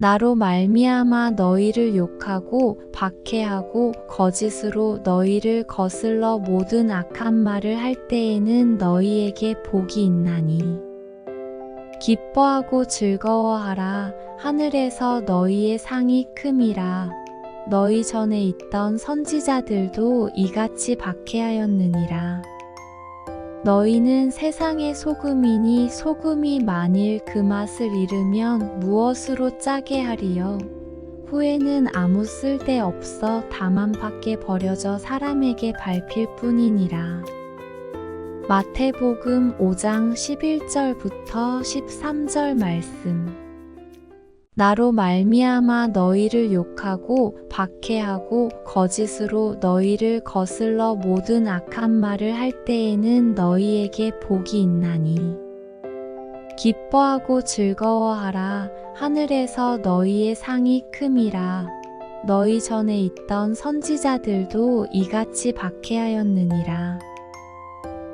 나로 말미암아 너희를 욕하고 박해하고 거짓으로 너희를 거슬러 모든 악한 말을 할 때에는 너희에게 복이 있나니. 기뻐하고 즐거워하라. 하늘에서 너희의 상이 큼이라. 너희 전에 있던 선지자들도 이같이 박해하였느니라. 너희는 세상의 소금이니 소금이 만일 그 맛을 잃으면 무엇으로 짜게 하리요? 후에는 아무 쓸데 없어 다만 밖에 버려져 사람에게 밟힐 뿐이니라. 마태복음 5장 11절부터 13절 말씀. 나로 말미암아 너희를 욕하고 박해하고 거짓으로 너희를 거슬러 모든 악한 말을 할 때에는 너희에게 복이 있나니. 기뻐하고 즐거워하라. 하늘에서 너희의 상이 큼이라. 너희 전에 있던 선지자들도 이같이 박해하였느니라.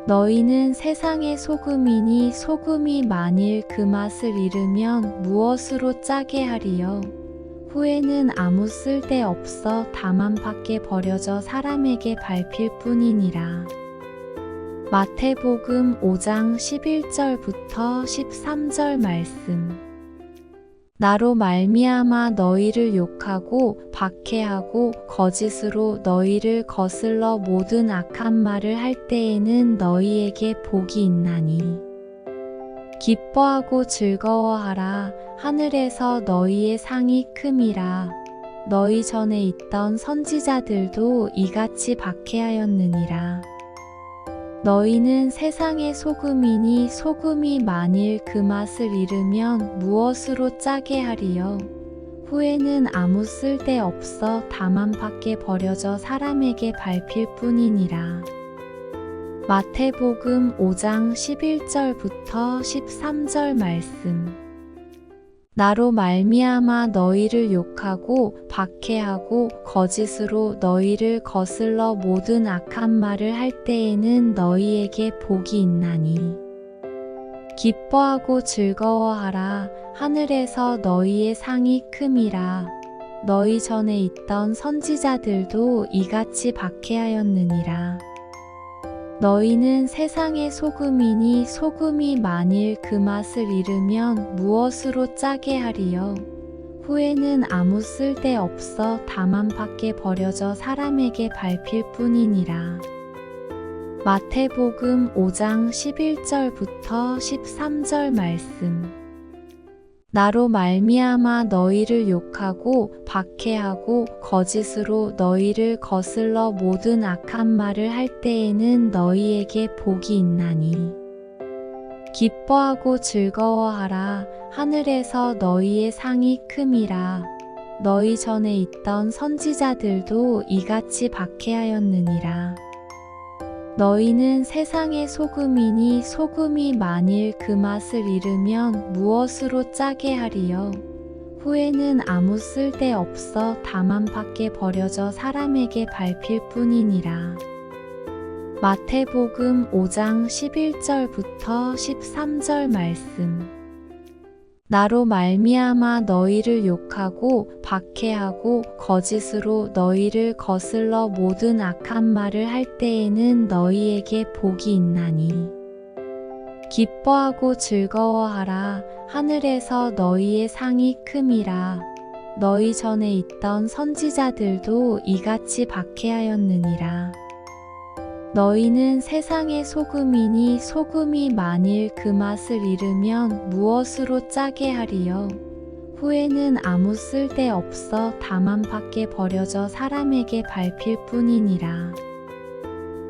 너희는 세상의 소금이니 소금이 만일 그 맛을 잃으면 무엇으로 짜게 하리요? 후에는 아무 쓸데 없어 다만 밖에 버려져 사람에게 밟힐 뿐이니라. 마태복음 5장 11절부터 13절 말씀. 나로 말미암아 너희를 욕하고 박해하고 거짓으로 너희를 거슬러 모든 악한 말을 할 때에는 너희에게 복이 있나니. 기뻐하고 즐거워하라. 하늘에서 너희의 상이 큼이라. 너희 전에 있던 선지자들도 이같이 박해하였느니라. 너희는 세상의 소금이니 소금이 만일 그 맛을 잃으면 무엇으로 짜게 하리요? 후에는 아무 쓸데 없어 다만 밖에 버려져 사람에게 밟힐 뿐이니라. 마태복음 5장 11절부터 13절 말씀. 나로 말미암아 너희를 욕하고 박해하고 거짓으로 너희를 거슬러 모든 악한 말을 할 때에는 너희에게 복이 있나니. 기뻐하고 즐거워하라. 하늘에서 너희의 상이 큼이라. 너희 전에 있던 선지자들도 이같이 박해하였느니라. 너희는 세상의 소금이니 소금이 만일 그 맛을 잃으면 무엇으로 짜게 하리요? 후에는 아무 쓸데 없어 다만 밖에 버려져 사람에게 밟힐 뿐이니라. 마태복음 5장 11절부터 13절 말씀. 나로 말미암아 너희를 욕하고 박해하고 거짓으로 너희를 거슬러 모든 악한 말을 할 때에는 너희에게 복이 있나니. 기뻐하고 즐거워하라. 하늘에서 너희의 상이 큼이라. 너희 전에 있던 선지자들도 이같이 박해하였느니라. 너희는 세상의 소금이니 소금이 만일 그 맛을 잃으면 무엇으로 짜게 하리요? 후에는 아무 쓸데 없어 다만 밖에 버려져 사람에게 밟힐 뿐이니라. 마태복음 5장 11절부터 13절 말씀. 나로 말미암아 너희를 욕하고 박해하고 거짓으로 너희를 거슬러 모든 악한 말을 할 때에는 너희에게 복이 있나니. 기뻐하고 즐거워하라. 하늘에서 너희의 상이 큼이라. 너희 전에 있던 선지자들도 이같이 박해하였느니라. 너희는 세상의 소금이니 소금이 만일 그 맛을 잃으면 무엇으로 짜게 하리요? 후에는 아무 쓸데 없어 다만 밖에 버려져 사람에게 밟힐 뿐이니라.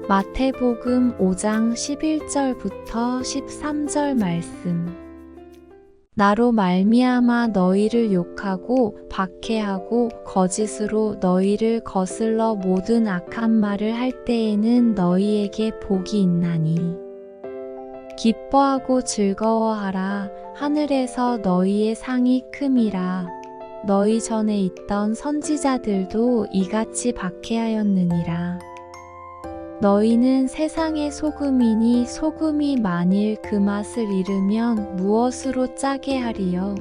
마태복음 5장 11절부터 13절 말씀. 나로 말미암아 너희를 욕하고 박해하고 거짓으로 너희를 거슬러 모든 악한 말을 할 때에는 너희에게 복이 있나니. 기뻐하고 즐거워하라. 하늘에서 너희의 상이 큼이라. 너희 전에 있던 선지자들도 이같이 박해하였느니라. 너희는 세상의 소금이니 소금이 만일 그 맛을 잃으면 무엇으로 짜게 하리요?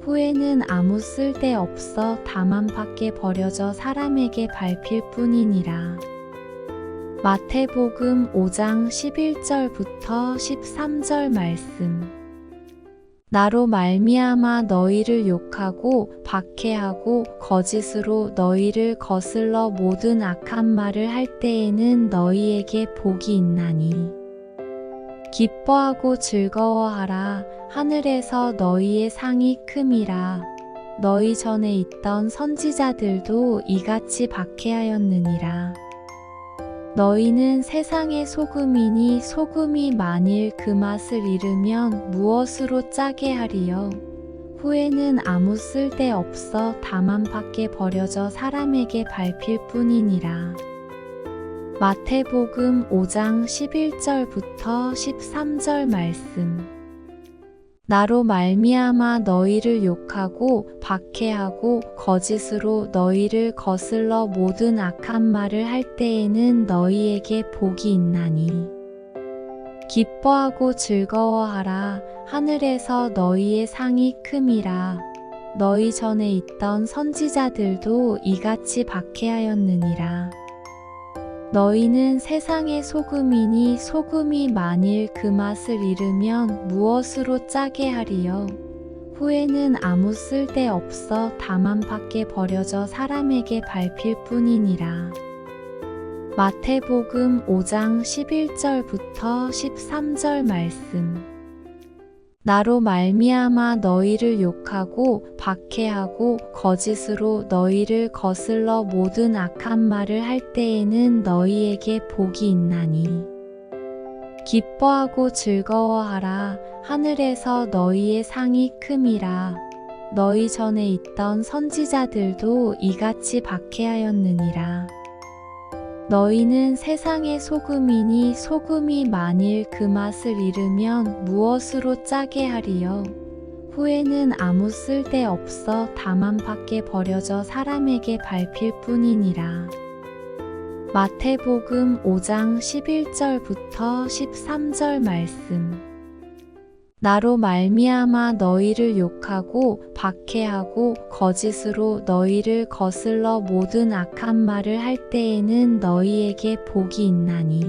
후회는 아무 쓸데 없어 다만 밖에 버려져 사람에게 밟힐 뿐이니라. 마태복음 5장 11절부터 13절 말씀. 나로 말미암아 너희를 욕하고 박해하고 거짓으로 너희를 거슬러 모든 악한 말을 할 때에는 너희에게 복이 있나니. 기뻐하고 즐거워하라. 하늘에서 너희의 상이 큼이라. 너희 전에 있던 선지자들도 이같이 박해하였느니라. 너희는 세상의 소금이니 소금이 만일 그 맛을 잃으면 무엇으로 짜게 하리요? 후회는 아무 쓸데 없어 다만 밖에 버려져 사람에게 밟힐 뿐이니라. 마태복음 5장 11절부터 13절 말씀. 나로 말미암아 너희를 욕하고 박해하고 거짓으로 너희를 거슬러 모든 악한 말을 할 때에는 너희에게 복이 있나니. 기뻐하고 즐거워하라. 하늘에서 너희의 상이 큼이라. 너희 전에 있던 선지자들도 이같이 박해하였느니라. 너희는 세상의 소금이니 소금이 만일 그 맛을 잃으면 무엇으로 짜게 하리요? 후회는 아무 쓸데 없어 다만 밖에 버려져 사람에게 밟힐 뿐이니라. 마태복음 5장 11절부터 13절 말씀. 나로 말미암아 너희를 욕하고 박해하고 거짓으로 너희를 거슬러 모든 악한 말을 할 때에는 너희에게 복이 있나니. 기뻐하고 즐거워하라. 하늘에서 너희의 상이 큼이라. 너희 전에 있던 선지자들도 이같이 박해하였느니라. 너희는 세상의 소금이니 소금이 만일 그 맛을 잃으면 무엇으로 짜게 하리요? 후회는 아무 쓸데 없어 다만 밖에 버려져 사람에게 밟힐 뿐이니라. 마태복음 5장 11절부터 13절 말씀. 나로 말미암아 너희를 욕하고 박해하고 거짓으로 너희를 거슬러 모든 악한 말을 할 때에는 너희에게 복이 있나니.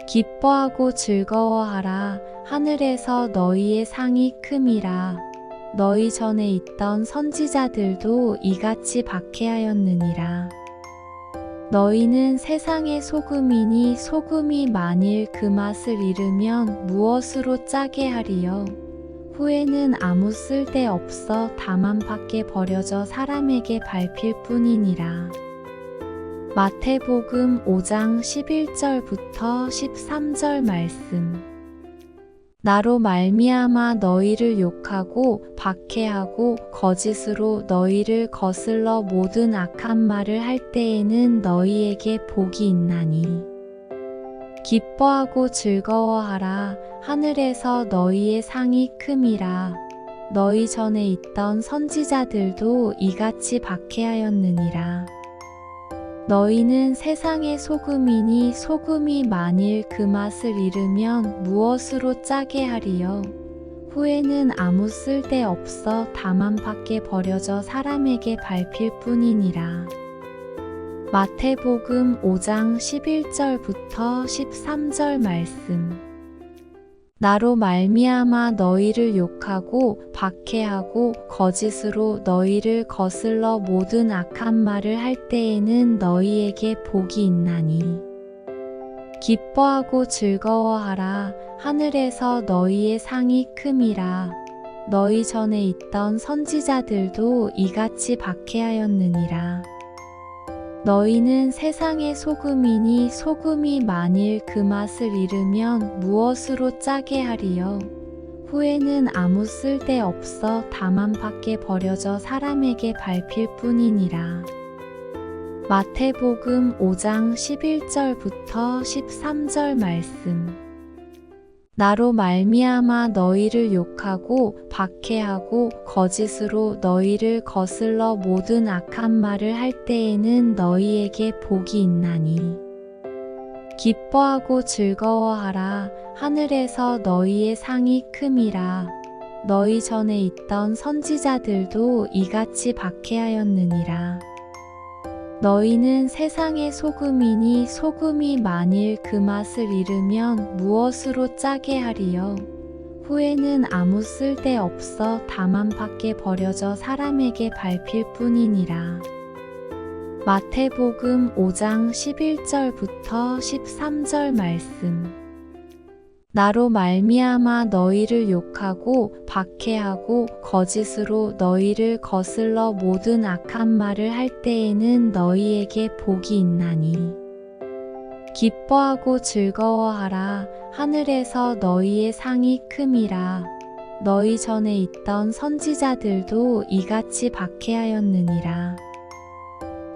기뻐하고 즐거워하라. 하늘에서 너희의 상이 큼이라. 너희 전에 있던 선지자들도 이같이 박해하였느니라. 너희는 세상의 소금이니 소금이 만일 그 맛을 잃으면 무엇으로 짜게 하리요? 후회는 아무 쓸데 없어 다만 밖에 버려져 사람에게 밟힐 뿐이니라. 마태복음 5장 11절부터 13절 말씀. 나로 말미암아 너희를 욕하고 박해하고 거짓으로 너희를 거슬러 모든 악한 말을 할 때에는 너희에게 복이 있나니. 기뻐하고 즐거워하라. 하늘에서 너희의 상이 큼이라. 너희 전에 있던 선지자들도 이같이 박해하였느니라. 너희는 세상의 소금이니 소금이 만일 그 맛을 잃으면 무엇으로 짜게 하리요? 후회는 아무 쓸데 없어 다만 밖에 버려져 사람에게 밟힐 뿐이니라. 마태복음 5장 11절부터 13절 말씀. 나로 말미암아 너희를 욕하고 박해하고 거짓으로 너희를 거슬러 모든 악한 말을 할 때에는 너희에게 복이 있나니. 기뻐하고 즐거워하라. 하늘에서 너희의 상이 큼이라. 너희 전에 있던 선지자들도 이같이 박해하였느니라. 너희는 세상의 소금이니 소금이 만일 그 맛을 잃으면 무엇으로 짜게 하리요? 후회는 아무 쓸데 없어 다만 밖에 버려져 사람에게 밟힐 뿐이니라. 마태복음 5장 11절부터 13절 말씀. 나로 말미암아 너희를 욕하고 박해하고 거짓으로 너희를 거슬러 모든 악한 말을 할 때에는 너희에게 복이 있나니. 기뻐하고 즐거워하라. 하늘에서 너희의 상이 큼이라. 너희 전에 있던 선지자들도 이같이 박해하였느니라. 너희는 세상의 소금이니 소금이 만일 그 맛을 잃으면 무엇으로 짜게 하리요? 후에는 아무 쓸데 없어 다만 밖에 버려져 사람에게 밟힐 뿐이니라. 마태복음 5장 11절부터 13절 말씀. 나로 말미암아 너희를 욕하고 박해하고 거짓으로 너희를 거슬러 모든 악한 말을 할 때에는 너희에게 복이 있나니. 기뻐하고 즐거워하라. 하늘에서 너희의 상이 큼이라. 너희 전에 있던 선지자들도 이같이 박해하였느니라.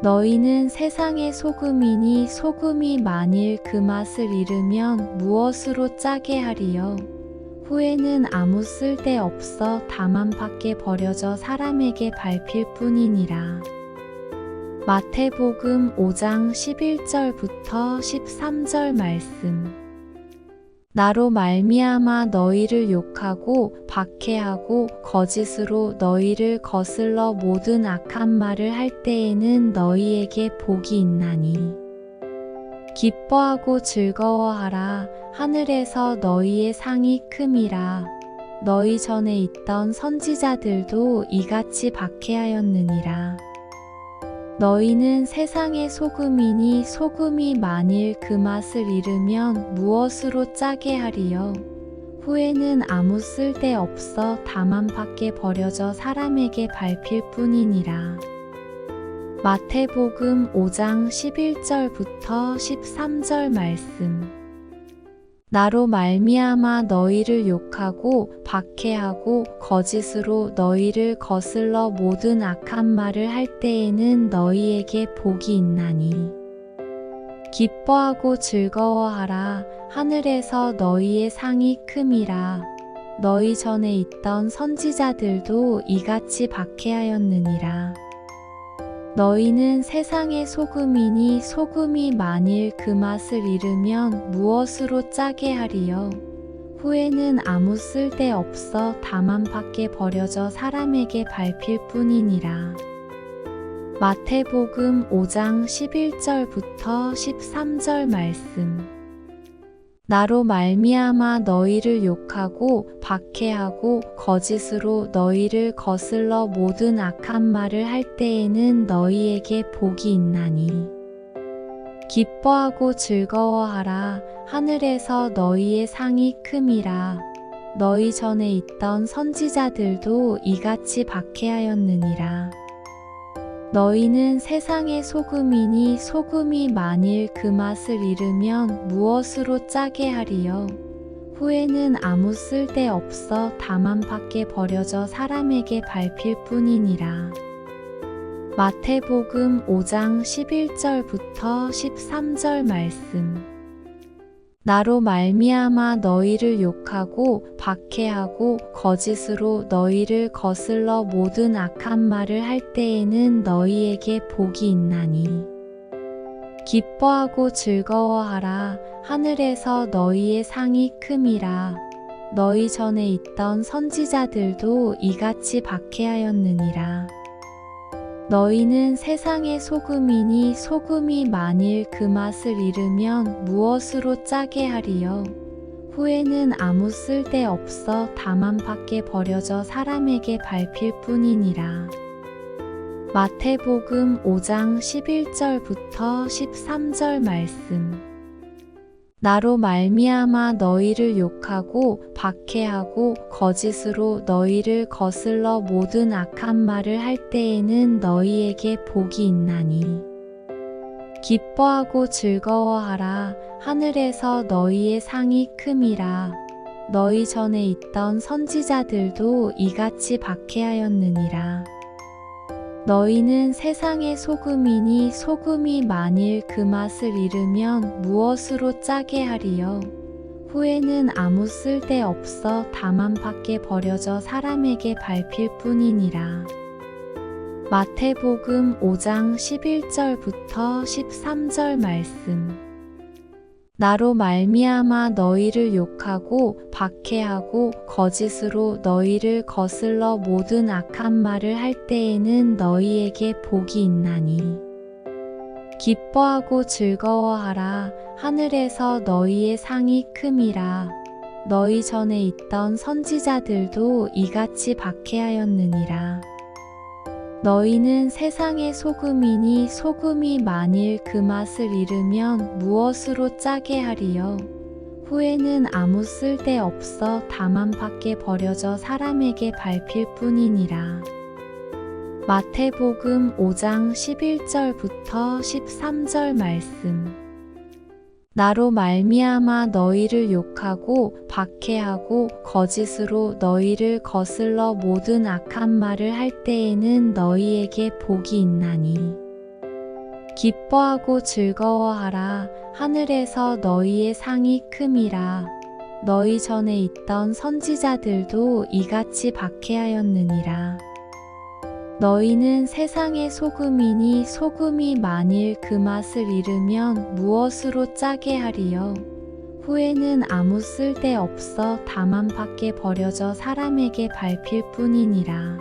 너희는 세상의 소금이니 소금이 만일 그 맛을 잃으면 무엇으로 짜게 하리요? 후에는 아무 쓸데 없어 다만 밖에 버려져 사람에게 밟힐 뿐이니라. 마태복음 5장 11절부터 13절 말씀. 나로 말미암아 너희를 욕하고 박해하고 거짓으로 너희를 거슬러 모든 악한 말을 할 때에는 너희에게 복이 있나니. 기뻐하고 즐거워하라. 하늘에서 너희의 상이 큼이라. 너희 전에 있던 선지자들도 이같이 박해하였느니라. 너희는 세상의 소금이니 소금이 만일 그 맛을 잃으면 무엇으로 짜게 하리요? 후에는 아무 쓸데 없어 다만 밖에 버려져 사람에게 밟힐 뿐이니라. 마태복음 5장 11절부터 13절 말씀. 나로 말미암아 너희를 욕하고 박해하고 거짓으로 너희를 거슬러 모든 악한 말을 할 때에는 너희에게 복이 있나니. 기뻐하고 즐거워하라. 하늘에서 너희의 상이 큼이라. 너희 전에 있던 선지자들도 이같이 박해하였느니라. 너희는 세상의 소금이니 소금이 만일 그 맛을 잃으면 무엇으로 짜게 하리요? 후에는 아무 쓸데 없어 다만 밖에 버려져 사람에게 밟힐 뿐이니라. 마태복음 5장 11절부터 13절 말씀. 나로 말미암아 너희를 욕하고 박해하고 거짓으로 너희를 거슬러 모든 악한 말을 할 때에는 너희에게 복이 있나니. 기뻐하고 즐거워하라. 하늘에서 너희의 상이 큼이라. 너희 전에 있던 선지자들도 이같이 박해하였느니라. 너희는 세상의 소금이니 소금이 만일 그 맛을 잃으면 무엇으로 짜게 하리요? 후에는 아무 쓸데 없어 다만 밖에 버려져 사람에게 밟힐 뿐이니라. 마태복음 5장 11절부터 13절 말씀. 나로 말미암아 너희를 욕하고 박해하고 거짓으로 너희를 거슬러 모든 악한 말을 할 때에는 너희에게 복이 있나니. 기뻐하고 즐거워하라. 하늘에서 너희의 상이 큼이라. 너희 전에 있던 선지자들도 이같이 박해하였느니라. 너희는 세상의 소금이니 소금이 만일 그 맛을 잃으면 무엇으로 짜게 하리요? 후에는 아무 쓸데 없어 다만 밖에 버려져 사람에게 밟힐 뿐이니라. 마태복음 5장 11절부터 13절 말씀. 나로 말미암아 너희를 욕하고 박해하고 거짓으로 너희를 거슬러 모든 악한 말을 할 때에는 너희에게 복이 있나니. 기뻐하고 즐거워하라. 하늘에서 너희의 상이 큼이라. 너희 전에 있던 선지자들도 이같이 박해하였느니라. 너희는 세상의 소금이니 소금이 만일 그 맛을 잃으면 무엇으로 짜게 하리요? 후에는 아무 쓸데 없어 다만 밖에 버려져 사람에게 밟힐 뿐이니라. 마태복음 5장 11절부터 13절 말씀. 나로 말미암아 너희를 욕하고 박해하고 거짓으로 너희를 거슬러 모든 악한 말을 할 때에는 너희에게 복이 있나니. 기뻐하고 즐거워하라. 하늘에서 너희의 상이 큼이라. 너희 전에 있던 선지자들도 이같이 박해하였느니라. 너희는 세상의 소금이니 소금이 만일 그 맛을 잃으면 무엇으로 짜게 하리요? 후에는 아무 쓸데 없어 다만 밖에 버려져 사람에게 밟힐 뿐이니라. 마태복음 5장 11절부터 13절 말씀. 나로 말미암아 너희를 욕하고 박해하고 거짓으로 너희를 거슬러 모든 악한 말을 할 때에는 너희에게 복이 있나니. 기뻐하고 즐거워하라. 하늘에서 너희의 상이 큼이라. 너희 전에 있던 선지자들도 이같이 박해하였느니라. 너희는 세상의 소금이니 소금이 만일 그 맛을 잃으면 무엇으로 짜게 하리요? 후에는 아무 쓸데 없어 다만 밖에 버려져 사람에게 밟힐 뿐이니라.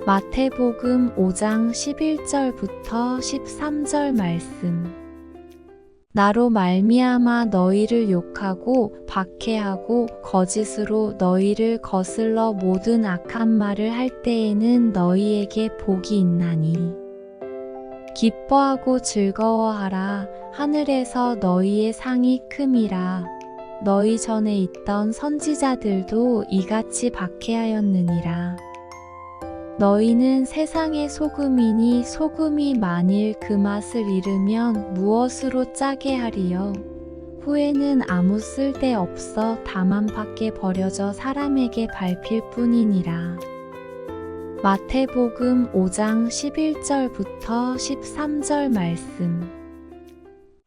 마태복음 5장 11절부터 13절 말씀. 나로 말미암아 너희를 욕하고 박해하고 거짓으로 너희를 거슬러 모든 악한 말을 할 때에는 너희에게 복이 있나니. 기뻐하고 즐거워하라. 하늘에서 너희의 상이 큼이라. 너희 전에 있던 선지자들도 이같이 박해하였느니라. 너희는 세상의 소금이니 소금이 만일 그 맛을 잃으면 무엇으로 짜게 하리요? 후에는 아무 쓸데 없어 다만 밖에 버려져 사람에게 밟힐 뿐이니라. 마태복음 5장 11절부터 13절 말씀.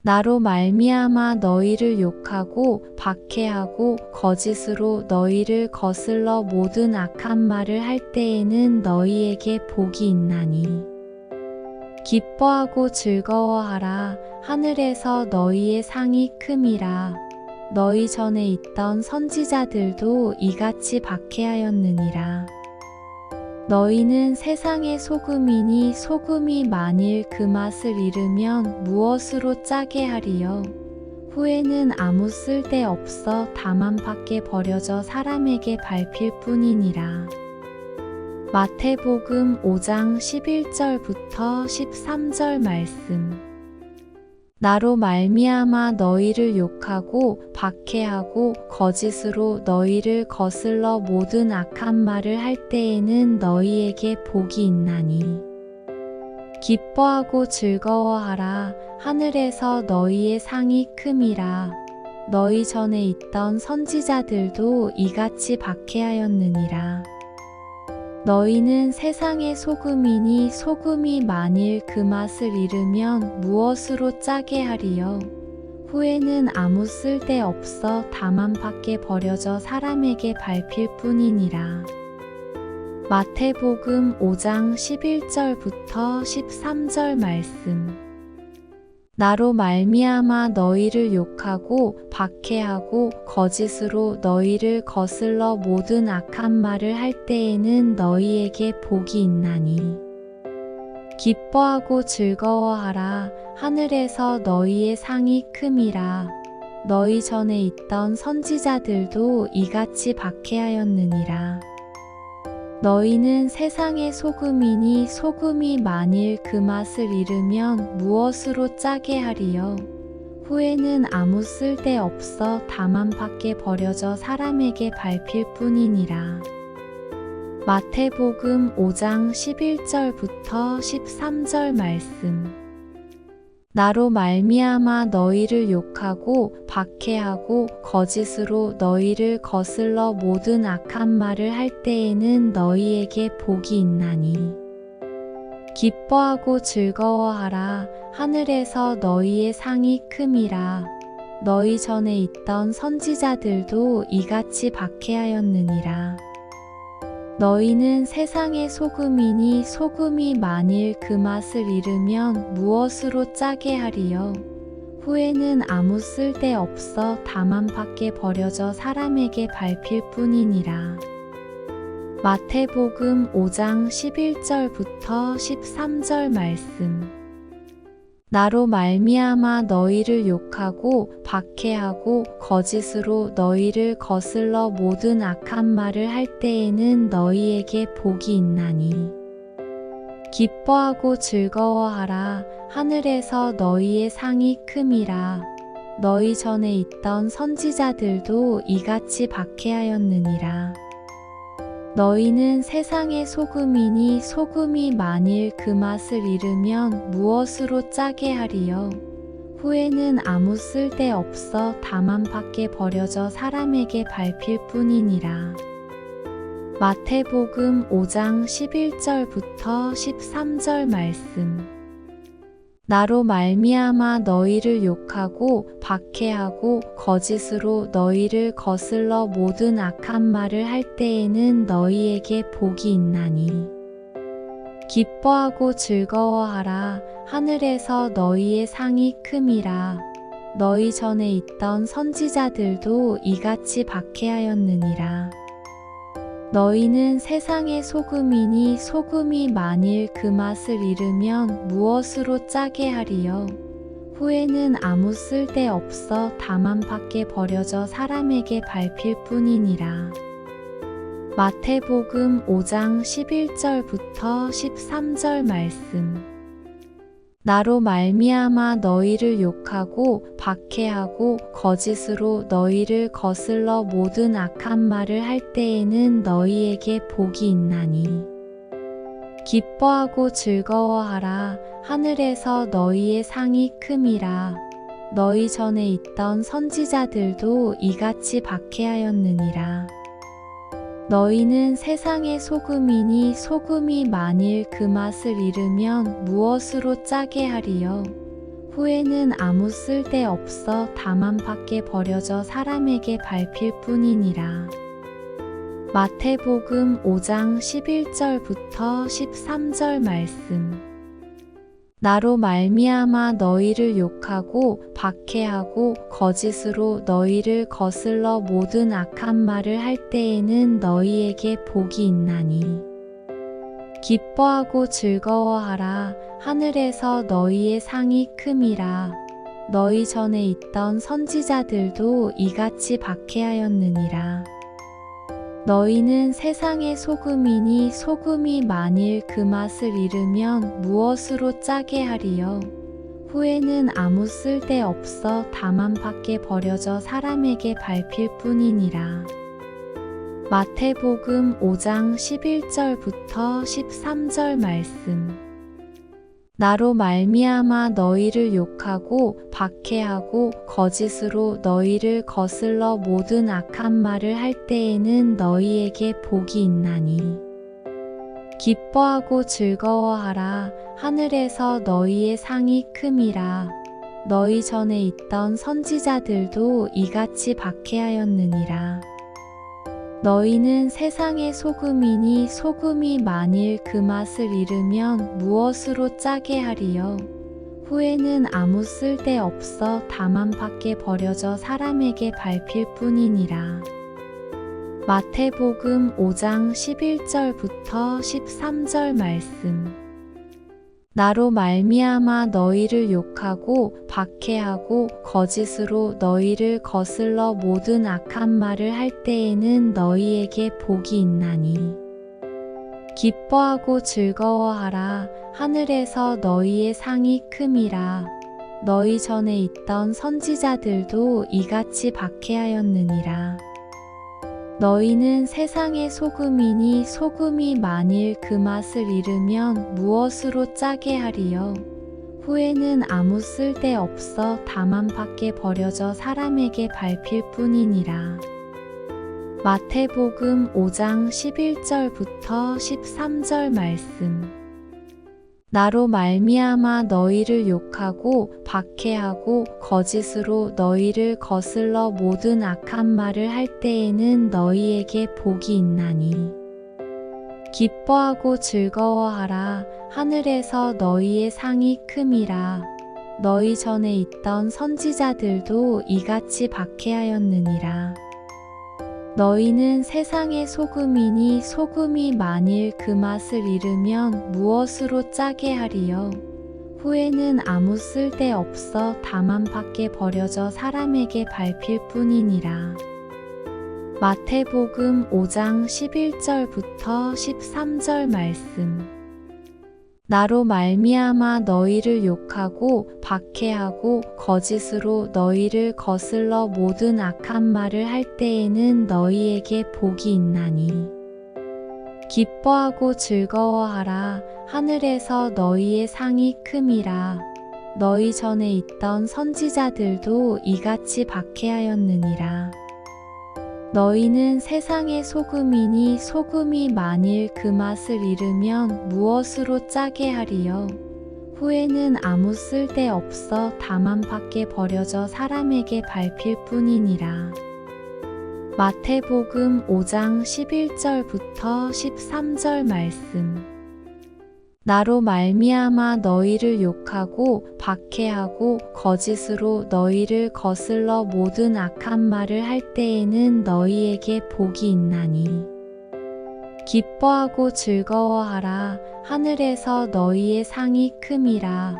나로 말미암아 너희를 욕하고 박해하고 거짓으로 너희를 거슬러 모든 악한 말을 할 때에는 너희에게 복이 있나니. 기뻐하고 즐거워하라. 하늘에서 너희의 상이 큼이라. 너희 전에 있던 선지자들도 이같이 박해하였느니라. 너희는 세상의 소금이니 소금이 만일 그 맛을 잃으면 무엇으로 짜게 하리요? 후에는 아무 쓸데 없어 다만 밖에 버려져 사람에게 밟힐 뿐이니라. 마태복음 5장 11절부터 13절 말씀. 나로 말미암아 너희를 욕하고 박해하고 거짓으로 너희를 거슬러 모든 악한 말을 할 때에는 너희에게 복이 있나니. 기뻐하고 즐거워하라. 하늘에서 너희의 상이 큼이라. 너희 전에 있던 선지자들도 이같이 박해하였느니라. 너희는 세상의 소금이니 소금이 만일 그 맛을 잃으면 무엇으로 짜게 하리요? 후에는 아무 쓸데 없어 다만 밖에 버려져 사람에게 밟힐 뿐이니라. 마태복음 5장 11절부터 13절 말씀. 나로 말미암아 너희를 욕하고 박해하고 거짓으로 너희를 거슬러 모든 악한 말을 할 때에는 너희에게 복이 있나니. 기뻐하고 즐거워하라. 하늘에서 너희의 상이 큼이라. 너희 전에 있던 선지자들도 이같이 박해하였느니라. 너희는 세상의 소금이니 소금이 만일 그 맛을 잃으면 무엇으로 짜게 하리요? 후에는 아무 쓸데 없어 다만 밖에 버려져 사람에게 밟힐 뿐이니라. 마태복음 5장 11절부터 13절 말씀. 나로 말미암아 너희를 욕하고 박해하고 거짓으로 너희를 거슬러 모든 악한 말을 할 때에는 너희에게 복이 있나니. 기뻐하고 즐거워하라. 하늘에서 너희의 상이 큼이라. 너희 전에 있던 선지자들도 이같이 박해하였느니라. 너희는 세상의 소금이니 소금이 만일 그 맛을 잃으면 무엇으로 짜게 하리요? 후회는 아무 쓸데 없어 다만 밖에 버려져 사람에게 밟힐 뿐이니라. 마태복음 5장 11절부터 13절 말씀. 나로 말미암아 너희를 욕하고 박해하고 거짓으로 너희를 거슬러 모든 악한 말을 할 때에는 너희에게 복이 있나니. 기뻐하고 즐거워하라. 하늘에서 너희의 상이 큼이라. 너희 전에 있던 선지자들도 이같이 박해하였느니라. 너희는 세상의 소금이니 소금이 만일 그 맛을 잃으면 무엇으로 짜게 하리요? 후회는 아무 쓸데 없어 다만 밖에 버려져 사람에게 밟힐 뿐이니라. 마태복음 5장 11절부터 13절 말씀. 나로 말미암아 너희를 욕하고 박해하고 거짓으로 너희를 거슬러 모든 악한 말을 할 때에는 너희에게 복이 있나니. 기뻐하고 즐거워하라. 하늘에서 너희의 상이 큼이라. 너희 전에 있던 선지자들도 이같이 박해하였느니라. 너희는 세상의 소금이니 소금이 만일 그 맛을 잃으면 무엇으로 짜게 하리요? 후회는 아무 쓸데 없어 다만 밖에 버려져 사람에게 밟힐 뿐이니라. 마태복음 5장 11절부터 13절 말씀. 나로 말미암아 너희를 욕하고 박해하고 거짓으로 너희를 거슬러 모든 악한 말을 할 때에는 너희에게 복이 있나니. 기뻐하고 즐거워하라. 하늘에서 너희의 상이 큼이라. 너희 전에 있던 선지자들도 이같이 박해하였느니라. 너희는 세상의 소금이니 소금이 만일 그 맛을 잃으면 무엇으로 짜게 하리요? 후회는 아무 쓸데 없어 다만 밖에 버려져 사람에게 밟힐 뿐이니라. 마태복음 5장 11절부터 13절 말씀. 나로 말미암아 너희를 욕하고 박해하고 거짓으로 너희를 거슬러 모든 악한 말을 할 때에는 너희에게 복이 있나니. 기뻐하고 즐거워하라. 하늘에서 너희의 상이 큼이라. 너희 전에 있던 선지자들도 이같이 박해하였느니라. 너희는 세상의 소금이니 소금이 만일 그 맛을 잃으면 무엇으로 짜게 하리요? 후회는 아무 쓸데 없어 다만 밖에 버려져 사람에게 밟힐 뿐이니라. 마태복음 5장 11절부터 13절 말씀. 나로 말미암아 너희를 욕하고 박해하고 거짓으로 너희를 거슬러 모든 악한 말을 할 때에는 너희에게 복이 있나니. 기뻐하고 즐거워하라. 하늘에서 너희의 상이 큼이라. 너희 전에 있던 선지자들도 이같이 박해하였느니라. 너희는 세상의 소금이니 소금이 만일 그 맛을 잃으면 무엇으로 짜게 하리요? 후회는 아무 쓸데 없어 다만 밖에 버려져 사람에게 밟힐 뿐이니라. 마태복음 5장 11절부터 13절 말씀. 나로 말미암아 너희를 욕하고 박해하고 거짓으로 너희를 거슬러 모든 악한 말을 할 때에는 너희에게 복이 있나니. 기뻐하고 즐거워하라. 하늘에서 너희의 상이 큼이라. 너희 전에 있던 선지자들도 이같이 박해하였느니라. 너희는 세상의 소금이니 소금이 만일 그 맛을 잃으면 무엇으로 짜게 하리요? 후회는 아무 쓸데 없어 다만 밖에 버려져 사람에게 밟힐 뿐이니라. 마태복음 5장 11절부터 13절 말씀. 나로 말미암아 너희를 욕하고 박해하고 거짓으로 너희를 거슬러 모든 악한 말을 할 때에는 너희에게 복이 있나니. 기뻐하고 즐거워하라. 하늘에서 너희의 상이 큼이라. 너희 전에 있던 선지자들도 이같이 박해하였느니라. 너희는 세상의 소금이니 소금이 만일 그 맛을 잃으면 무엇으로 짜게 하리요? 후에는 아무 쓸데 없어 다만 밖에 버려져 사람에게 밟힐 뿐이니라. 마태복음 5장 11절부터 13절 말씀. 나로 말미암아 너희를 욕하고 박해하고 거짓으로 너희를 거슬러 모든 악한 말을 할 때에는 너희에게 복이 있나니. 기뻐하고 즐거워하라. 하늘에서 너희의 상이 큼이라. 너희 전에 있던 선지자들도 이같이 박해하였느니라. 너희는 세상의 소금이니 소금이 만일 그 맛을 잃으면 무엇으로 짜게 하리요? 후에는 아무 쓸데 없어 다만 밖에 버려져 사람에게 밟힐 뿐이니라. 마태복음 5장 11절부터 13절 말씀. 나로 말미암아 너희를 욕하고 박해하고 거짓으로 너희를 거슬러 모든 악한 말을 할 때에는 너희에게 복이 있나니. 기뻐하고 즐거워하라. 하늘에서 너희의 상이 큼이라.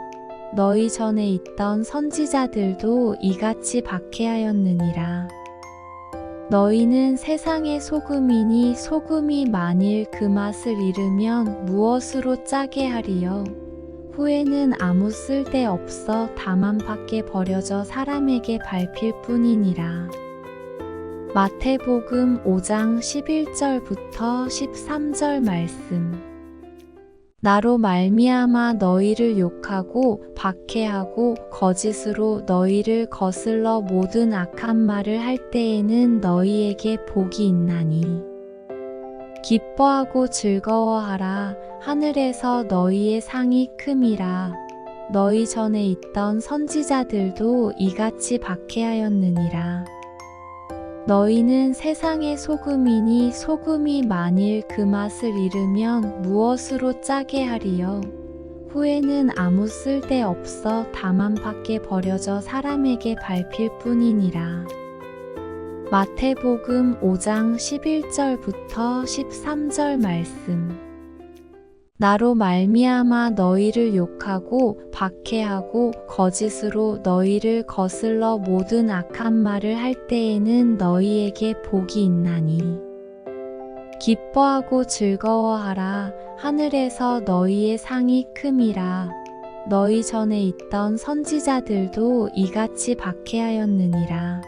너희 전에 있던 선지자들도 이같이 박해하였느니라. 너희는 세상의 소금이니 소금이 만일 그 맛을 잃으면 무엇으로 짜게 하리요? 후에는 아무 쓸데 없어 다만 밖에 버려져 사람에게 밟힐 뿐이니라. 마태복음 5장 11절부터 13절 말씀. 나로 말미암아 너희를 욕하고 박해하고 거짓으로 너희를 거슬러 모든 악한 말을 할 때에는 너희에게 복이 있나니. 기뻐하고 즐거워하라. 하늘에서 너희의 상이 큼이라. 너희 전에 있던 선지자들도 이같이 박해하였느니라. 너희는 세상의 소금이니 소금이 만일 그 맛을 잃으면 무엇으로 짜게 하리요? 후에는 아무 쓸데 없어 다만 밖에 버려져 사람에게 밟힐 뿐이니라. 마태복음 5장 11절부터 13절 말씀. 나로 말미암아 너희를 욕하고 박해하고 거짓으로 너희를 거슬러 모든 악한 말을 할 때에는 너희에게 복이 있나니. 기뻐하고 즐거워하라. 하늘에서 너희의 상이 큼이라. 너희 전에 있던 선지자들도 이같이 박해하였느니라.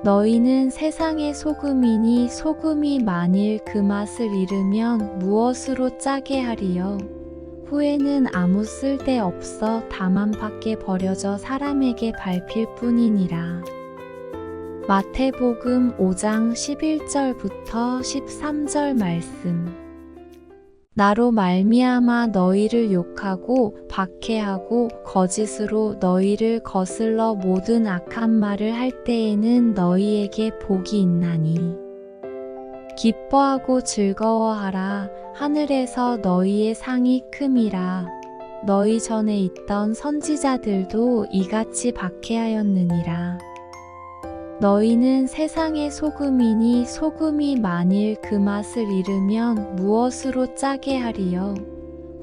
너희는 세상의 소금이니 소금이 만일 그 맛을 잃으면 무엇으로 짜게 하리요? 후에는 아무 쓸데 없어 다만 밖에 버려져 사람에게 밟힐 뿐이니라. 마태복음 5장 11절부터 13절 말씀. 나로 말미암아 너희를 욕하고 박해하고 거짓으로 너희를 거슬러 모든 악한 말을 할 때에는 너희에게 복이 있나니. 기뻐하고 즐거워하라. 하늘에서 너희의 상이 큼이라. 너희 전에 있던 선지자들도 이같이 박해하였느니라. 너희는 세상의 소금이니 소금이 만일 그 맛을 잃으면 무엇으로 짜게 하리요?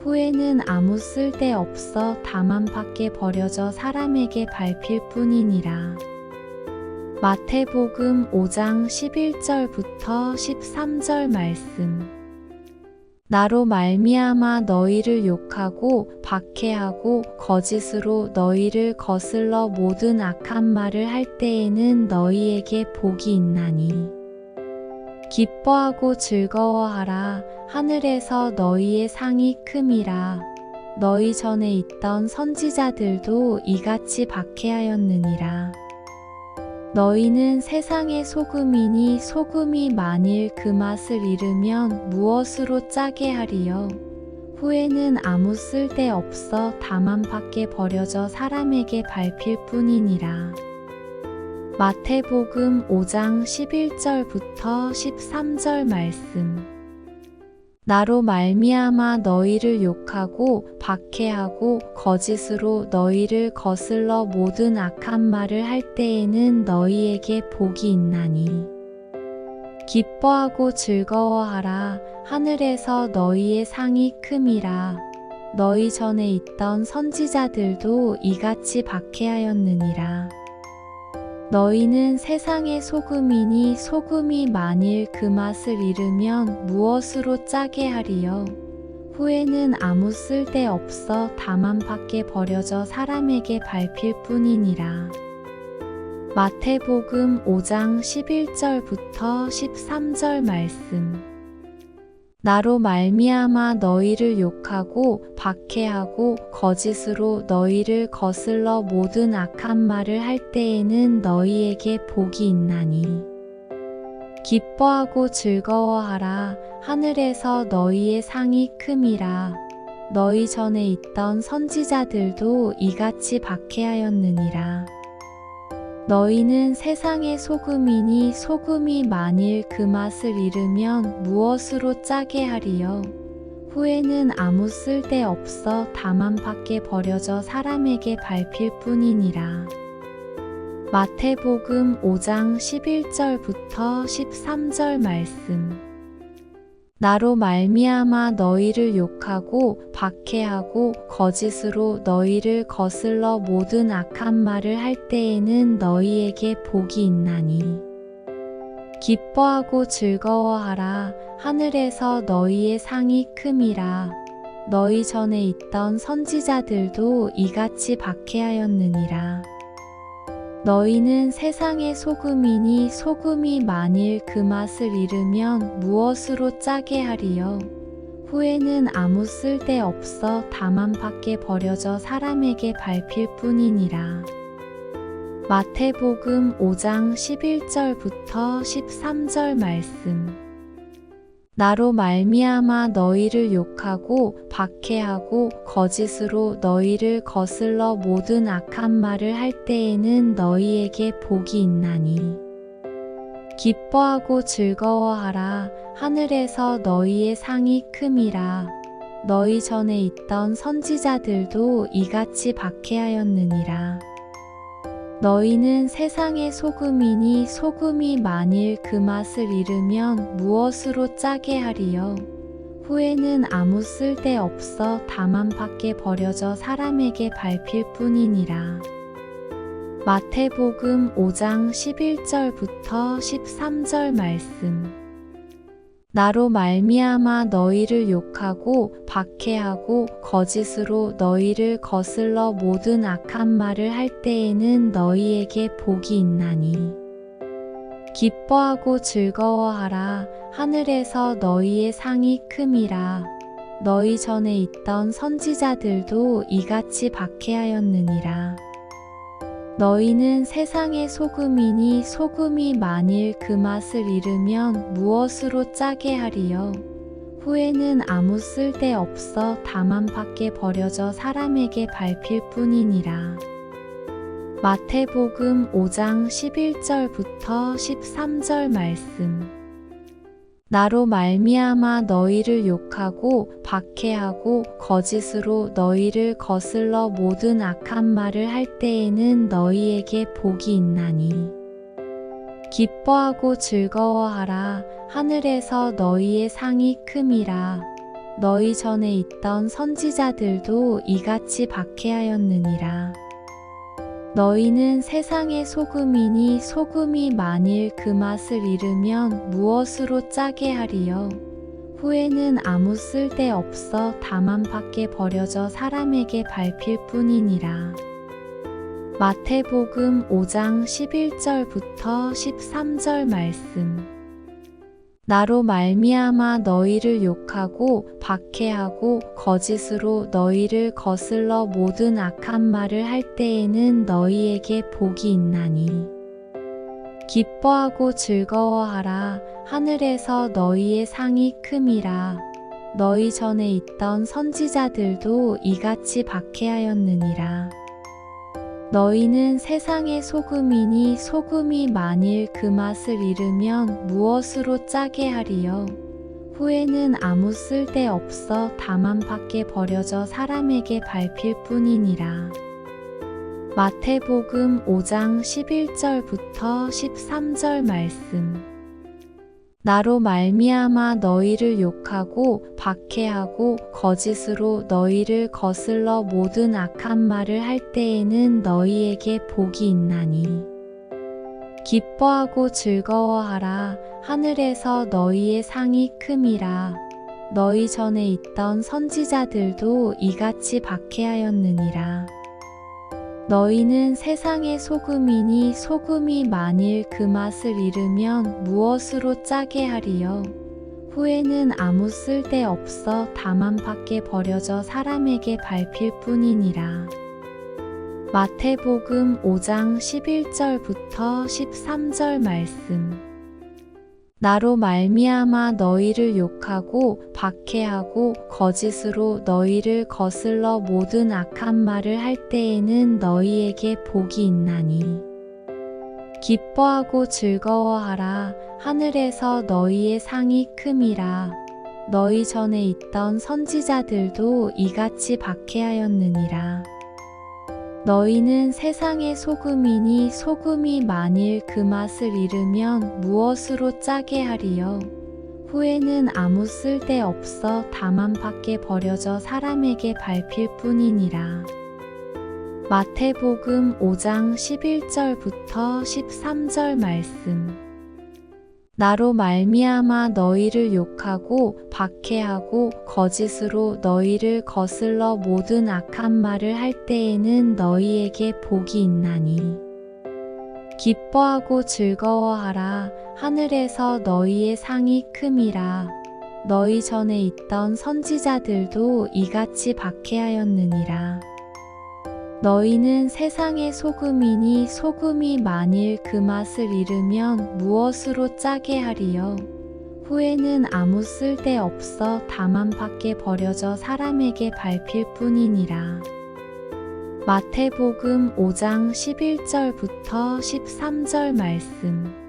후에는 아무 쓸데 없어 다만 밖에 버려져 사람에게 밟힐 뿐이니라. 마태복음 5장 11절부터 13절 말씀. 나로 말미암아 너희를 욕하고 박해하고 거짓으로 너희를 거슬러 모든 악한 말을 할 때에는 너희에게 복이 있나니. 기뻐하고 즐거워하라. 하늘에서 너희의 상이 큼이라. 너희 전에 있던 선지자들도 이같이 박해하였느니라. 너희는 세상의 소금이니 소금이 만일 그 맛을 잃으면 무엇으로 짜게 하리요? 후에는 아무 쓸데 없어 다만 밖에 버려져 사람에게 밟힐 뿐이니라. 마태복음 5장 11절부터 13절 말씀. 나로 말미암아 너희를 욕하고 박해하고 거짓으로 너희를 거슬러 모든 악한 말을 할 때에는 너희에게 복이 있나니. 기뻐하고 즐거워하라. 하늘에서 너희의 상이 큼이라. 너희 전에 있던 선지자들도 이같이 박해하였느니라. 너희는 세상의 소금이니 소금이 만일 그 맛을 잃으면 무엇으로 짜게 하리요? 후에는 아무 쓸데 없어 다만 밖에 버려져 사람에게 밟힐 뿐이니라. 마태복음 5장 11절부터 13절 말씀. 나로 말미암아 너희를 욕하고 박해하고 거짓으로 너희를 거슬러 모든 악한 말을 할 때에는 너희에게 복이 있나니. 기뻐하고 즐거워하라. 하늘에서 너희의 상이 큼이라. 너희 전에 있던 선지자들도 이같이 박해하였느니라. 너희는 세상의 소금이니 소금이 만일 그 맛을 잃으면 무엇으로 짜게 하리요? 후에는 아무 쓸데 없어 다만 밖에 버려져 사람에게 밟힐 뿐이니라. 마태복음 5장 11절부터 13절 말씀. 나로 말미암아 너희를 욕하고 박해하고 거짓으로 너희를 거슬러 모든 악한 말을 할 때에는 너희에게 복이 있나니. 기뻐하고 즐거워하라. 하늘에서 너희의 상이 큼이라. 너희 전에 있던 선지자들도 이같이 박해하였느니라. 너희는 세상의 소금이니 소금이 만일 그 맛을 잃으면 무엇으로 짜게 하리요? 후에는 아무 쓸데 없어 다만 밖에 버려져 사람에게 밟힐 뿐이니라. 마태복음 5장 11절부터 13절 말씀. 나로 말미암아 너희를 욕하고 박해하고 거짓으로 너희를 거슬러 모든 악한 말을 할 때에는 너희에게 복이 있나니. 기뻐하고 즐거워하라. 하늘에서 너희의 상이 큼이라. 너희 전에 있던 선지자들도 이같이 박해하였느니라. 너희는 세상의 소금이니 소금이 만일 그 맛을 잃으면 무엇으로 짜게 하리요? 후에는 아무 쓸데 없어 다만 밖에 버려져 사람에게 밟힐 뿐이니라. 마태복음 5장 11절부터 13절 말씀. 나로 말미암아 너희를 욕하고 박해하고 거짓으로 너희를 거슬러 모든 악한 말을 할 때에는 너희에게 복이 있나니. 기뻐하고 즐거워하라. 하늘에서 너희의 상이 큼이라. 너희 전에 있던 선지자들도 이같이 박해하였느니라. 너희는 세상의 소금이니 소금이 만일 그 맛을 잃으면 무엇으로 짜게 하리요? 후에는 아무 쓸데 없어 다만 밖에 버려져 사람에게 밟힐 뿐이니라. 마태복음 5장 11절부터 13절 말씀. 나로 말미암아 너희를 욕하고 박해하고 거짓으로 너희를 거슬러 모든 악한 말을 할 때에는 너희에게 복이 있나니. 기뻐하고 즐거워하라. 하늘에서 너희의 상이 큼이라. 너희 전에 있던 선지자들도 이같이 박해하였느니라. 너희는 세상의 소금이니 소금이 만일 그 맛을 잃으면 무엇으로 짜게 하리요? 후에는 아무 쓸데 없어 다만 밖에 버려져 사람에게 밟힐 뿐이니라. 마태복음 5장 11절부터 13절 말씀. 나로 말미암아 너희를 욕하고 박해하고 거짓으로 너희를 거슬러 모든 악한 말을 할 때에는 너희에게 복이 있나니. 기뻐하고 즐거워하라. 하늘에서 너희의 상이 큼이라. 너희 전에 있던 선지자들도 이같이 박해하였느니라. 너희는 세상의 소금이니 소금이 만일 그 맛을 잃으면 무엇으로 짜게 하리요? 후회는 아무 쓸데 없어 다만 밖에 버려져 사람에게 밟힐 뿐이니라. 마태복음 5장 11절부터 13절 말씀. 나로 말미암아 너희를 욕하고 박해하고 거짓으로 너희를 거슬러 모든 악한 말을 할 때에는 너희에게 복이 있나니. 기뻐하고 즐거워하라. 하늘에서 너희의 상이 큼이라. 너희 전에 있던 선지자들도 이같이 박해하였느니라. 너희는 세상의 소금이니 소금이 만일 그 맛을 잃으면 무엇으로 짜게 하리요? 후회는 아무 쓸데 없어 다만 밖에 버려져 사람에게 밟힐 뿐이니라. 마태복음 5장 11절부터 13절 말씀. 나로 말미암아 너희를 욕하고 박해하고 거짓으로 너희를 거슬러 모든 악한 말을 할 때에는 너희에게 복이 있나니. 기뻐하고 즐거워하라. 하늘에서 너희의 상이 큼이라. 너희 전에 있던 선지자들도 이같이 박해하였느니라. 너희는 세상의 소금이니 소금이 만일 그 맛을 잃으면 무엇으로 짜게 하리요? 후회는 아무 쓸데 없어 다만 밖에 버려져 사람에게 밟힐 뿐이니라. 마태복음 5장 11절부터 13절 말씀. 나로 말미암아 너희를 욕하고 박해하고 거짓으로 너희를 거슬러 모든 악한 말을 할 때에는 너희에게 복이 있나니. 기뻐하고 즐거워하라. 하늘에서 너희의 상이 큼이라. 너희 전에 있던 선지자들도 이같이 박해하였느니라. 너희는 세상의 소금이니 소금이 만일 그 맛을 잃으면 무엇으로 짜게 하리요? 후회는 아무 쓸데 없어 다만 밖에 버려져 사람에게 밟힐 뿐이니라. 마태복음 5장 11절부터 13절 말씀.